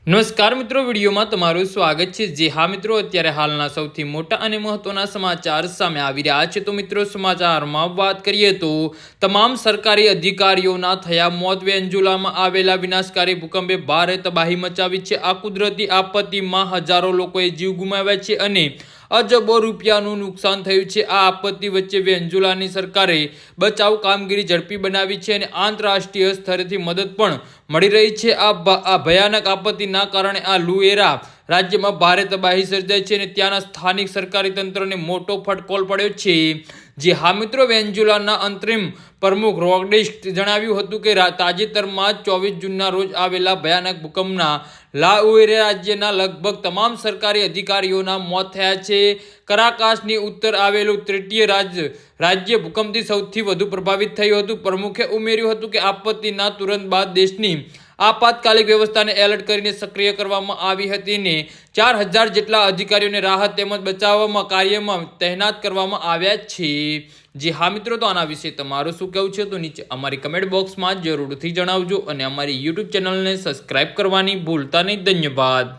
નમસ્કાર મિત્રો, વિડીયોમાં તમારું સ્વાગત છે। જે હા મિત્રો, અત્યારે હાલના સૌથી મોટા અને મહત્વના સમાચાર સામે આવી રહ્યા છે। તો મિત્રો, સમાચારમાં વાત કરીએ તો તમામ સરકારી અધિકારીઓના થયા મોત। વેન્ઝુલામાં આવેલા વિનાશકારી ભૂકંપે ભારે તબાહી મચાવી છે। આ કુદરતી આપત્તિમાં હજારો લોકોએ જીવ ગુમાવ્યા છે અને અજબો રૂપિયાનું નુકસાન થયું છે। આ આપત્તિ વચ્ચે વેન્ઝુલાની સરકારે બચાવ કામગીરી ઝડપી બનાવી છે અને આંતરરાષ્ટ્રીય સ્તરેથી મદદ પણ મળી રહી છે। આ ભયાનક આપત્તિના કારણે આ લુએરા રાજ્યમાં ભારે તબાહી સર્જાઈ છે અને ત્યાંના સ્થાનિક સરકારી તંત્રને મોટો ફટકો પડ્યો છે। જે હા મિત્રો, વેન્ઝુલાના અંતરિમ પ્રમુખ રોડ્રિગ્સ જણાવ્યું હતું કે તાજેતરમાં 24 જૂનના રોજ આવેલા ભયાનક ભૂકંપના લાઉએરા રાજ્યના લગભગ તમામ સરકારી અધિકારીઓના મોત થયા છે। કરાકાસની ઉત્તર આવેલું તટીય રાજ્ય ભૂકંપથી સૌથી વધુ પ્રભાવિત થયું હતું। પ્રમુખે ઉમેર્યું હતું કે આપત્તિના તુરંત બાદ દેશની આપાતકાલિક વ્યવસ્થાને એલર્ટ કરીને સક્રિય કરવામાં આવી હતી અને 4000 જેટલા અધિકારીઓને રાહત તેમજ બચાવમાં કાર્યમાં તૈનાત કરવામાં આવ્યા છે। જે હા મિત્રો, તો આના વિશે તમારું શું કહેવું છે તો નીચે અમારી કમેન્ટ બોક્સમાં જરૂરથી જણાવજો અને અમારી YouTube ચેનલને સબસ્ક્રાઇબ કરવાની ભૂલતા નહીં। ધન્યવાદ।